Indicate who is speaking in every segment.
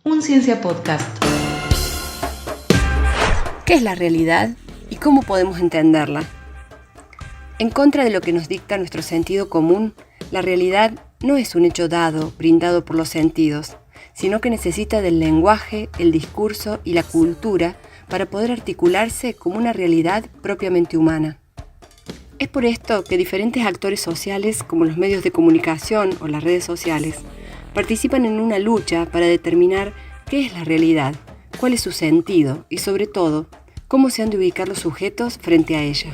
Speaker 1: Un Ciencia Podcast.
Speaker 2: ¿Qué es la realidad y cómo podemos entenderla? En contra de lo que nos dicta nuestro sentido común, la realidad no es un hecho dado, brindado por los sentidos, sino que necesita del lenguaje, el discurso y la cultura para poder articularse como una realidad propiamente humana. Es por esto que diferentes actores sociales, como los medios de comunicación o las redes sociales, participan en una lucha para determinar qué es la realidad, cuál es su sentido y, sobre todo, cómo se han de ubicar los sujetos frente a ella.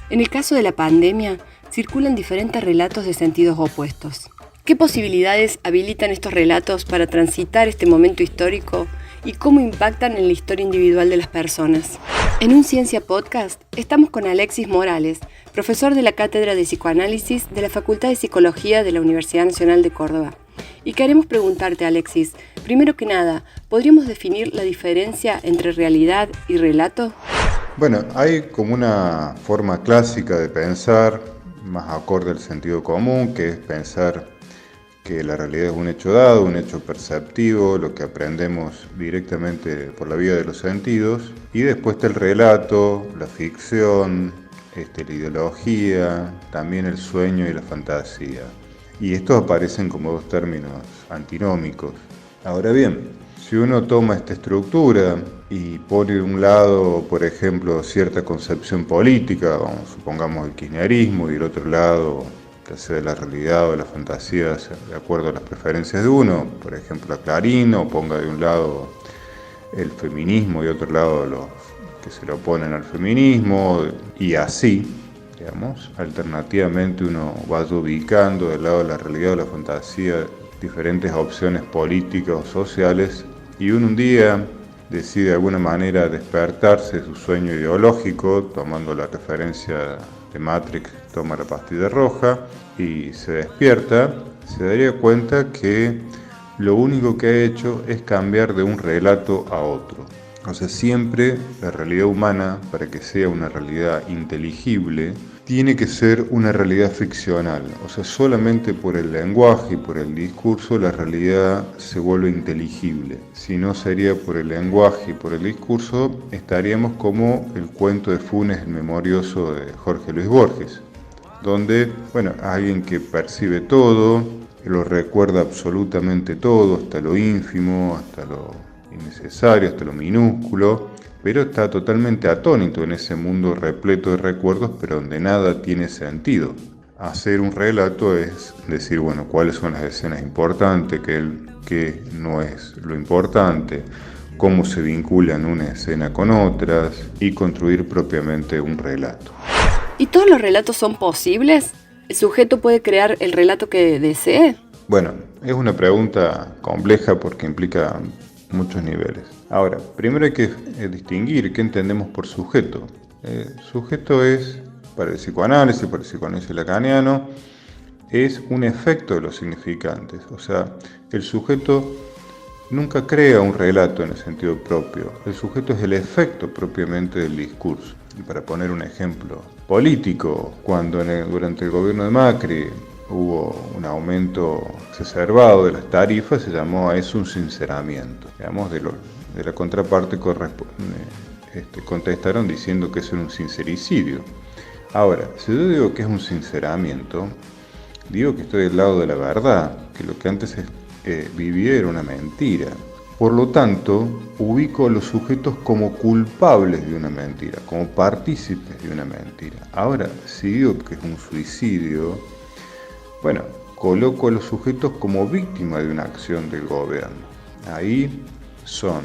Speaker 2: En el caso de la pandemia, circulan diferentes relatos de sentidos opuestos. ¿Qué posibilidades habilitan estos relatos para transitar este momento histórico y cómo impactan en la historia individual de las personas? En Un Ciencia Podcast estamos con Alexis Morales, profesor de la Cátedra de Psicoanálisis de la Facultad de Psicología de la Universidad Nacional de Córdoba. Y queremos preguntarte, Alexis, primero que nada, ¿podríamos definir la diferencia entre realidad y relato?
Speaker 3: Bueno, hay como una forma clásica de pensar, más acorde al sentido común, que es pensar que la realidad es un hecho dado, un hecho perceptivo, lo que aprendemos directamente por la vía de los sentidos, y después está el relato, la ficción, la ideología, también el sueño y la fantasía. Y estos aparecen como dos términos antinómicos. Ahora bien, si uno toma esta estructura y pone de un lado, por ejemplo, cierta concepción política, supongamos el kirchnerismo, y del otro lado, ya sea de la realidad o de la fantasía, de acuerdo a las preferencias de uno, por ejemplo a Clarín, o ponga de un lado el feminismo y de otro lado los que se le oponen al feminismo, y así, digamos, alternativamente uno vaya ubicando del lado de la realidad o la fantasía diferentes opciones políticas o sociales, y uno un día decide de alguna manera despertarse de su sueño ideológico, tomando la referencia de Matrix, toma la pastilla roja y se despierta, se daría cuenta que lo único que ha hecho es cambiar de un relato a otro. O sea, siempre la realidad humana, para que sea una realidad inteligible, tiene que ser una realidad ficcional. O sea, solamente por el lenguaje y por el discurso la realidad se vuelve inteligible. Si no sería por el lenguaje y por el discurso, estaríamos como el cuento de Funes, el memorioso de Jorge Luis Borges, donde, alguien que percibe todo, lo recuerda absolutamente todo, hasta lo ínfimo, hasta lo innecesario, hasta lo minúsculo, pero está totalmente atónito en ese mundo repleto de recuerdos, pero donde nada tiene sentido. Hacer un relato es decir, cuáles son las escenas importantes, qué no es lo importante, cómo se vinculan una escena con otras y construir propiamente un relato.
Speaker 2: ¿Y todos los relatos son posibles? ¿El sujeto puede crear el relato que desee?
Speaker 3: Bueno, es una pregunta compleja porque implica muchos niveles. Ahora, primero hay que distinguir qué entendemos por sujeto. Sujeto es, para el psicoanálisis lacaniano, es un efecto de los significantes. O sea, el sujeto nunca crea un relato en el sentido propio. El sujeto es el efecto propiamente del discurso. Y para poner un ejemplo político, cuando durante el gobierno de Macri hubo un aumento exacerbado de las tarifas, se llamó a eso un sinceramiento. Digamos, de la contraparte contestaron diciendo que eso era un sincericidio. Ahora, si yo digo que es un sinceramiento, digo que estoy del lado de la verdad, que lo que antes vivía era una mentira. Por lo tanto, ubico a los sujetos como culpables de una mentira, como partícipes de una mentira. Ahora, si digo que es un suicidio, coloco a los sujetos como víctimas de una acción del gobierno. Ahí son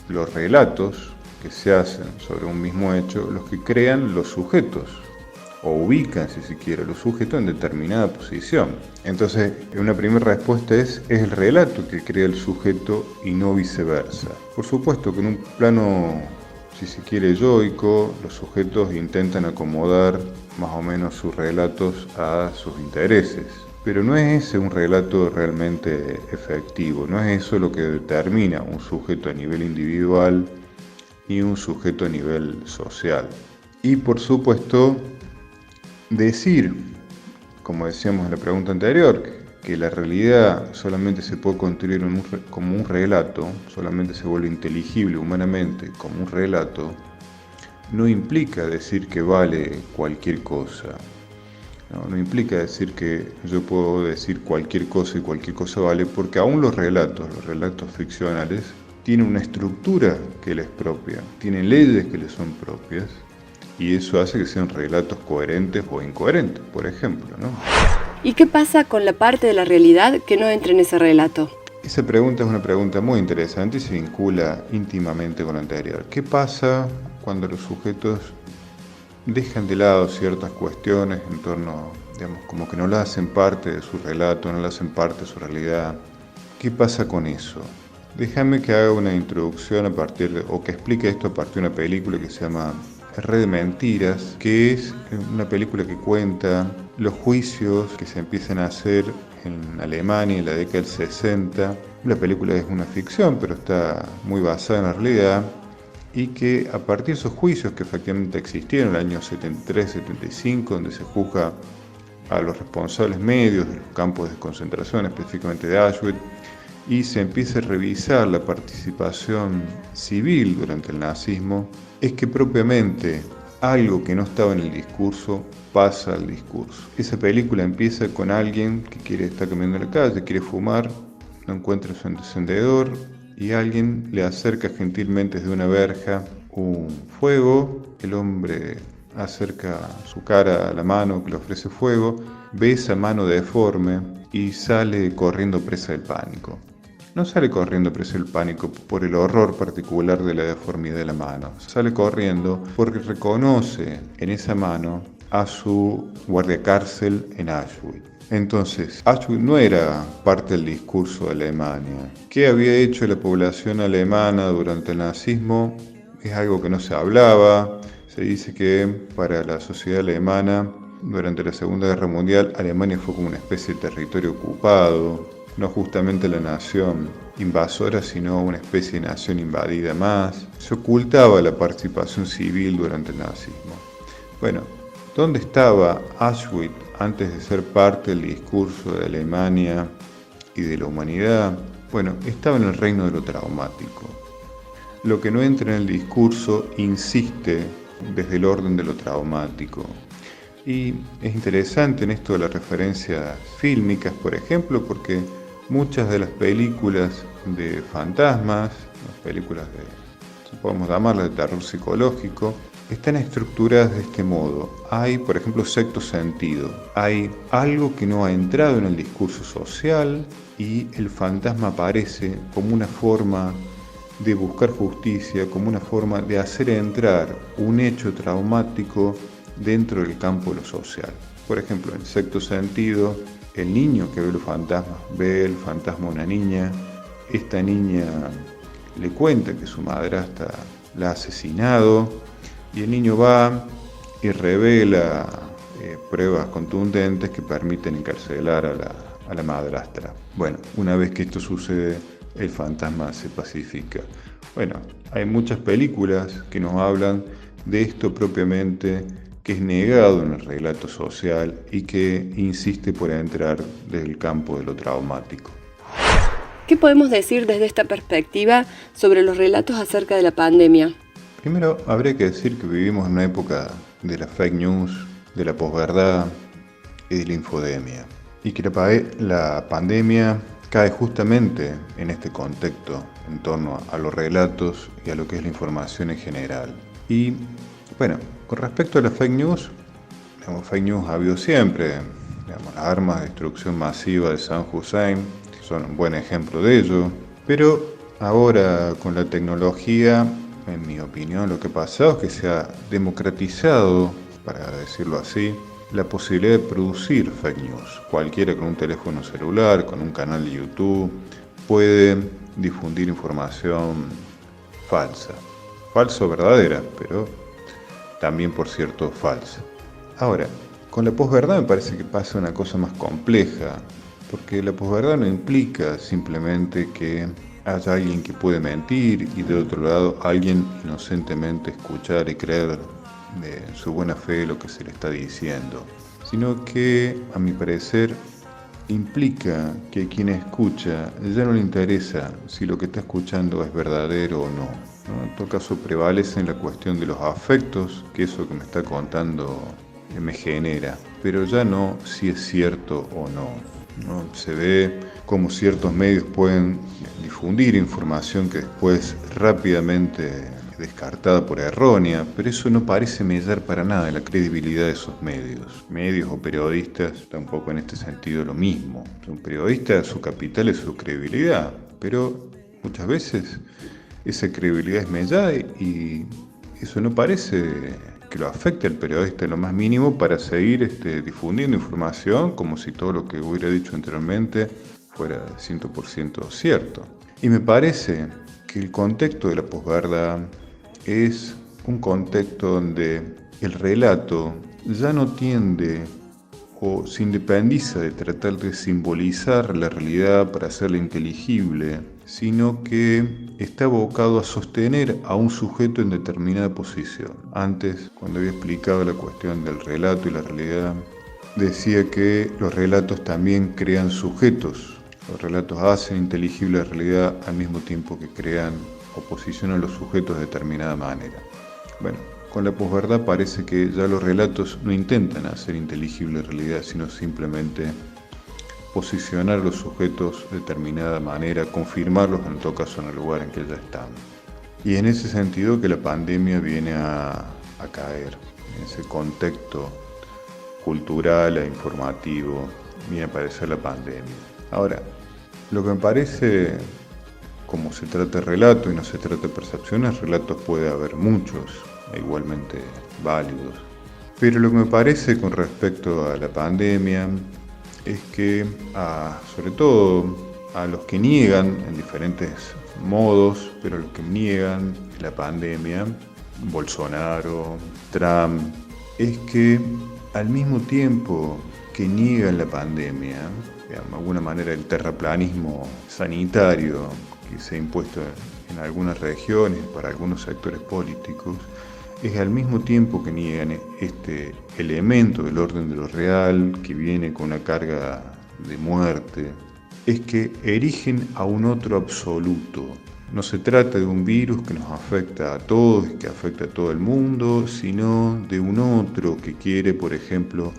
Speaker 3: los relatos que se hacen sobre un mismo hecho los que crean los sujetos, o ubican, si se quiere, los sujetos en determinada posición. Entonces, una primera respuesta es el relato que crea el sujeto y no viceversa. Por supuesto que en un plano, si se quiere, yoico, los sujetos intentan acomodar más o menos sus relatos a sus intereses. Pero no es ese un relato realmente efectivo, no es eso lo que determina un sujeto a nivel individual y un sujeto a nivel social. Y por supuesto, decir, como decíamos en la pregunta anterior, que la realidad solamente se puede construir como un relato, solamente se vuelve inteligible humanamente como un relato, no implica decir que vale cualquier cosa. No implica decir que yo puedo decir cualquier cosa y cualquier cosa vale, porque aún los relatos ficcionales, tienen una estructura que les es propia, tienen leyes que les son propias, y eso hace que sean relatos coherentes o incoherentes, por ejemplo, ¿no?
Speaker 2: ¿Y qué pasa con la parte de la realidad que no entra en ese relato?
Speaker 3: Esa pregunta es una pregunta muy interesante y se vincula íntimamente con la anterior. ¿Qué pasa cuando los sujetos dejan de lado ciertas cuestiones en torno, digamos, como que no la hacen parte de su relato, no la hacen parte de su realidad? ¿Qué pasa con eso? Déjame que haga una introducción o que explique esto a partir de una película que se llama Red de Mentiras, que es una película que cuenta los juicios que se empiezan a hacer en Alemania en la década del 60. La película es una ficción, pero está muy basada en la realidad, y que a partir de esos juicios que efectivamente existieron en el año 73-75, donde se juzga a los responsables medios de los campos de concentración, específicamente de Auschwitz, y se empieza a revisar la participación civil durante el nazismo, es que propiamente algo que no estaba en el discurso pasa al discurso. Esa película empieza con alguien que está caminando en la calle, quiere fumar, no encuentra su encendedor y alguien le acerca gentilmente desde una verja un fuego. El hombre acerca su cara a la mano que le ofrece fuego, ve esa mano deforme y sale corriendo presa del pánico. No sale corriendo presa del pánico por el horror particular de la deformidad de la mano. Sale corriendo porque reconoce en esa mano a su guardiacárcel en Auschwitz. Entonces, Auschwitz no era parte del discurso de Alemania. ¿Qué había hecho la población alemana durante el nazismo? Es algo que no se hablaba. Se dice que para la sociedad alemana, durante la Segunda Guerra Mundial, Alemania fue como una especie de territorio ocupado, no justamente la nación invasora, sino una especie de nación invadida más. Se ocultaba la participación civil durante el nazismo. Bueno, ¿dónde estaba Auschwitz antes de ser parte del discurso de Alemania y de la humanidad? Bueno, estaba en el reino de lo traumático. Lo que no entra en el discurso insiste desde el orden de lo traumático. Y es interesante en esto de las referencias fílmicas, por ejemplo, porque muchas de las películas de fantasmas, las películas de, podemos llamarlas de terror psicológico, están estructuradas de este modo. Hay, por ejemplo, sexto sentido. Hay algo que no ha entrado en el discurso social y el fantasma aparece como una forma de buscar justicia, como una forma de hacer entrar un hecho traumático dentro del campo de lo social. Por ejemplo, en sexto sentido, el niño que ve los fantasmas ve el fantasma de una niña. Esta niña le cuenta que su madrastra la ha asesinado y el niño va y revela pruebas contundentes que permiten encarcelar a la madrastra. Bueno, una vez que esto sucede, el fantasma se pacifica. Bueno, hay muchas películas que nos hablan de esto propiamente, que es negado en el relato social y que insiste por entrar desde el campo de lo traumático.
Speaker 2: ¿Qué podemos decir desde esta perspectiva sobre los relatos acerca de la pandemia?
Speaker 3: Primero, habría que decir que vivimos en una época de la fake news, de la posverdad y de la infodemia. Y que la pandemia cae justamente en este contexto, en torno a los relatos y a lo que es la información en general. Y bueno, con respecto a las fake news ha habido siempre. Las armas de destrucción masiva de Saddam Hussein son un buen ejemplo de ello. Pero ahora con la tecnología, en mi opinión, lo que ha pasado es que se ha democratizado, para decirlo así, la posibilidad de producir fake news. Cualquiera con un teléfono celular, con un canal de YouTube, puede difundir información falsa. Falsa o verdadera, pero también, por cierto, falsa. Ahora, con la posverdad me parece que pasa una cosa más compleja, porque la posverdad no implica simplemente que haya alguien que puede mentir y de otro lado alguien inocentemente escuchar y creer de su buena fe lo que se le está diciendo, sino que, a mi parecer, implica que quien escucha ya no le interesa si lo que está escuchando es verdadero o no, ¿no? En todo caso prevalece en la cuestión de los afectos que eso que me está contando me genera, pero ya no si es cierto o no, ¿no? Se ve cómo ciertos medios pueden difundir información que después rápidamente descartada por errónea, pero eso no parece mellar para nada la credibilidad de esos medios. Medios o periodistas, tampoco en este sentido lo mismo. Un periodista, su capital es su credibilidad, pero muchas veces esa credibilidad es mellada y eso no parece que lo afecte al periodista en lo más mínimo para seguir difundiendo información como si todo lo que hubiera dicho anteriormente fuera 100% cierto. Y me parece que el contexto de la posverdad es un contexto donde el relato ya no tiende o se independiza de tratar de simbolizar la realidad para hacerla inteligible, sino que está abocado a sostener a un sujeto en determinada posición. Antes, cuando había explicado la cuestión del relato y la realidad, decía que los relatos también crean sujetos. Los relatos hacen inteligible la realidad al mismo tiempo que crean o posicionan los sujetos de determinada manera. Bueno, con la posverdad parece que ya los relatos no intentan hacer inteligible la realidad, sino simplemente posicionar a los sujetos de determinada manera, confirmarlos en todo caso en el lugar en que ya están. Y en ese sentido que la pandemia viene a caer, en ese contexto cultural e informativo, viene a aparecer la pandemia. Ahora, lo que me parece, como se trata de relato y no se trata de percepciones, relatos puede haber muchos, e igualmente válidos. Pero lo que me parece con respecto a la pandemia es que, sobre todo a los que niegan en diferentes modos, pero a los que niegan la pandemia, Bolsonaro, Trump, es que al mismo tiempo que niegan la pandemia, de alguna manera el terraplanismo sanitario que se ha impuesto en algunas regiones para algunos sectores políticos, es al mismo tiempo que niegan este elemento del orden de lo real que viene con una carga de muerte, es que erigen a un otro absoluto. No se trata de un virus que nos afecta a todos, que afecta a todo el mundo, sino de un otro que quiere, por ejemplo,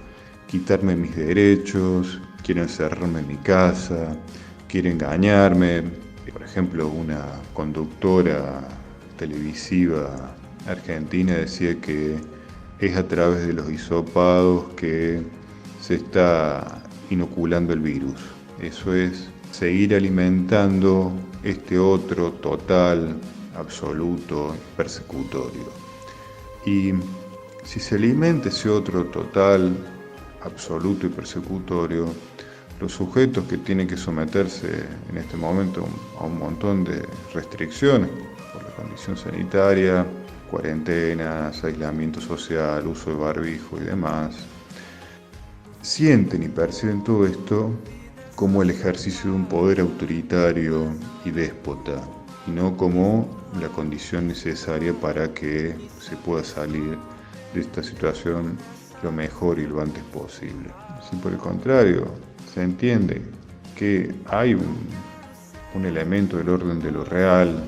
Speaker 3: quitarme mis derechos, quiere encerrarme en mi casa, quiere engañarme. Por ejemplo, una conductora televisiva argentina decía que es a través de los hisopados que se está inoculando el virus. Eso es seguir alimentando este otro total, absoluto, persecutorio. Y si se alimenta ese otro total, absoluto y persecutorio, los sujetos que tienen que someterse en este momento a un montón de restricciones por la condición sanitaria, cuarentenas, aislamiento social, uso de barbijo y demás, sienten y perciben todo esto como el ejercicio de un poder autoritario y déspota, y no como la condición necesaria para que se pueda salir de esta situación lo mejor y lo antes posible. Si por el contrario se entiende que hay un elemento del orden de lo real,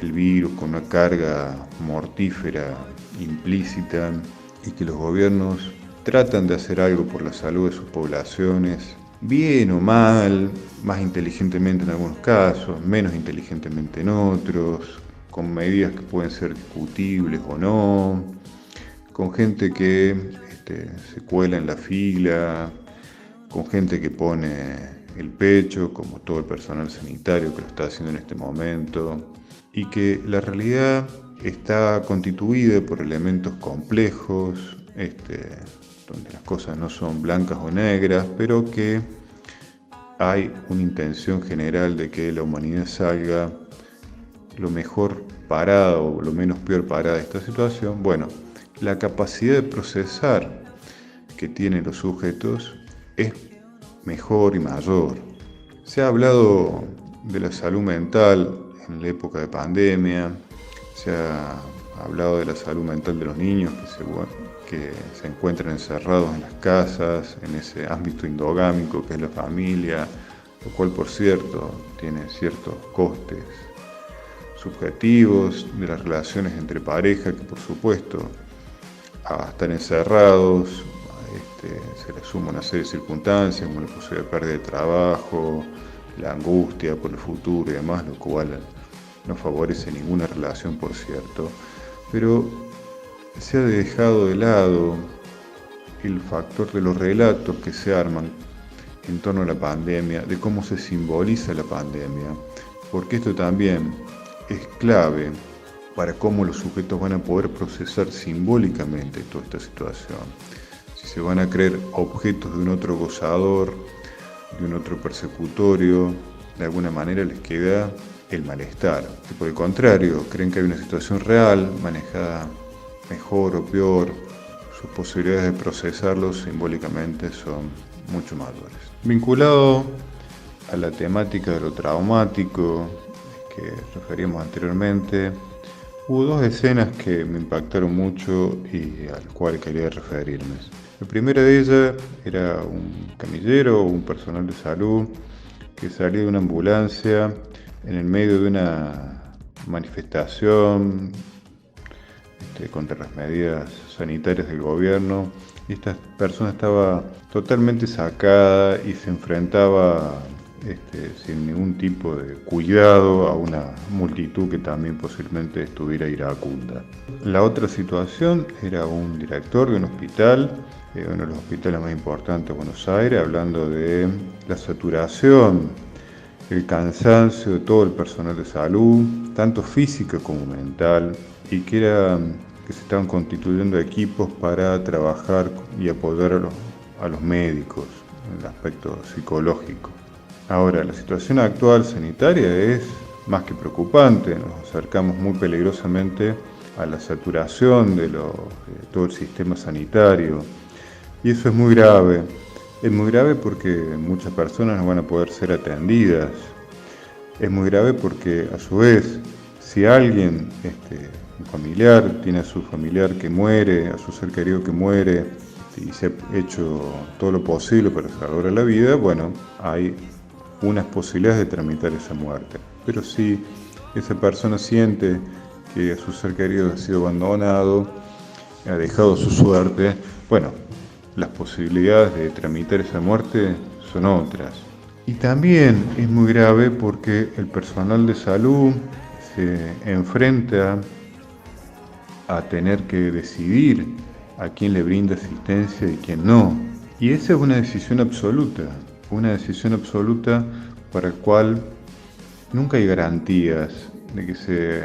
Speaker 3: el virus con una carga mortífera implícita, y que los gobiernos tratan de hacer algo por la salud de sus poblaciones, bien o mal, más inteligentemente en algunos casos, menos inteligentemente en otros, con medidas que pueden ser discutibles o no, con gente que se cuela en la fila, con gente que pone el pecho, como todo el personal sanitario que lo está haciendo en este momento, y que la realidad está constituida por elementos complejos, donde las cosas no son blancas o negras, pero que hay una intención general de que la humanidad salga lo mejor parada o lo menos peor parada de esta situación. Bueno, la capacidad de procesar que tienen los sujetos es mejor y mayor. Se ha hablado de la salud mental en la época de pandemia, se ha hablado de la salud mental de los niños que se encuentran encerrados en las casas, en ese ámbito endogámico que es la familia, lo cual, por cierto, tiene ciertos costes subjetivos de las relaciones entre pareja, que por supuesto, a estar encerrados, se le suma una serie de circunstancias, como la posibilidad de pérdida de trabajo, la angustia por el futuro y demás, lo cual no favorece ninguna relación, por cierto, pero se ha dejado de lado el factor de los relatos que se arman en torno a la pandemia, de cómo se simboliza la pandemia, porque esto también es clave para cómo los sujetos van a poder procesar simbólicamente toda esta situación. Si se van a creer objetos de un otro gozador, de un otro persecutorio, de alguna manera les queda el malestar. Y por el contrario, creen que hay una situación real, manejada mejor o peor, sus posibilidades de procesarlo simbólicamente son mucho mayores. Vinculado a la temática de lo traumático que referíamos anteriormente, hubo dos escenas que me impactaron mucho y al cual quería referirme. La primera de ellas era un camillero o un personal de salud que salía de una ambulancia en el medio de una manifestación contra las medidas sanitarias del gobierno, y esta persona estaba totalmente sacada y se enfrentaba sin ningún tipo de cuidado a una multitud que también posiblemente estuviera iracunda. La otra situación era un director de un hospital, uno de los hospitales más importantes de Buenos Aires, hablando de la saturación, el cansancio de todo el personal de salud, tanto física como mental, y que se estaban constituyendo equipos para trabajar y apoyar a los médicos en el aspecto psicológico. Ahora, la situación actual sanitaria es más que preocupante, nos acercamos muy peligrosamente a la saturación de todo el sistema sanitario, y eso es muy grave. Es muy grave porque muchas personas no van a poder ser atendidas. Es muy grave porque, a su vez, si alguien, un familiar, tiene a su familiar que muere, a su ser querido que muere, y se ha hecho todo lo posible para salvar la vida, bueno, hay unas posibilidades de tramitar esa muerte. Pero si esa persona siente que a su ser querido ha sido abandonado, ha dejado su suerte, bueno, las posibilidades de tramitar esa muerte son otras. Y también es muy grave porque el personal de salud se enfrenta a tener que decidir a quién le brinda asistencia y quién no. Y esa es una decisión absoluta para la cual nunca hay garantías de que se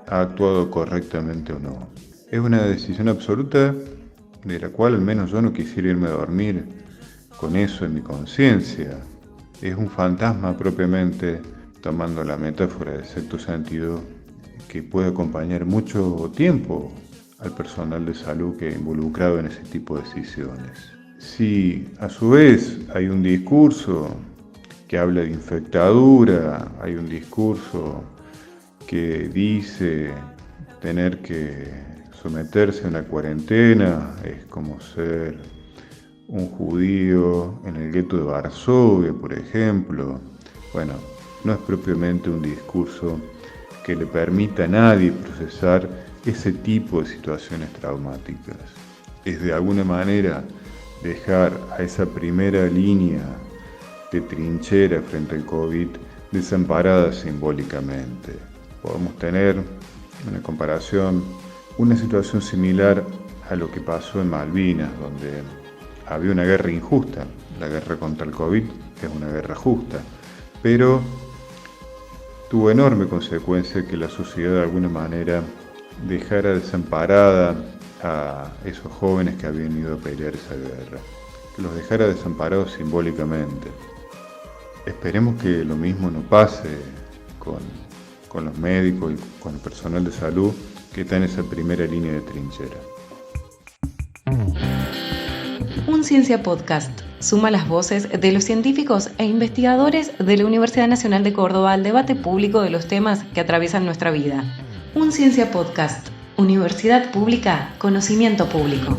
Speaker 3: ha actuado correctamente o no. Es una decisión absoluta de la cual al menos yo no quisiera irme a dormir con eso en mi conciencia. Es un fantasma propiamente, tomando la metáfora de sexto sentido, que puede acompañar mucho tiempo al personal de salud que es involucrado en ese tipo de decisiones. Si a su vez hay un discurso que habla de infectadura, hay un discurso que dice tener que someterse a una cuarentena es como ser un judío en el gueto de Varsovia, por ejemplo. Bueno, no es propiamente un discurso que le permita a nadie procesar ese tipo de situaciones traumáticas. Es de alguna manera dejar a esa primera línea de trinchera frente al COVID desamparada simbólicamente. Podemos tener una comparación, una situación similar a lo que pasó en Malvinas, donde había una guerra injusta. La guerra contra el COVID es una guerra justa, pero tuvo enorme consecuencia que la sociedad de alguna manera dejara desamparada a esos jóvenes que habían ido a pelear esa guerra, que los dejara desamparados simbólicamente. Esperemos que lo mismo no pase con los médicos y con el personal de salud que está en esa primera línea de trinchera.
Speaker 1: Un Ciencia Podcast suma las voces de los científicos e investigadores de la Universidad Nacional de Córdoba al debate público de los temas que atraviesan nuestra vida. Un Ciencia Podcast, Universidad Pública, conocimiento público.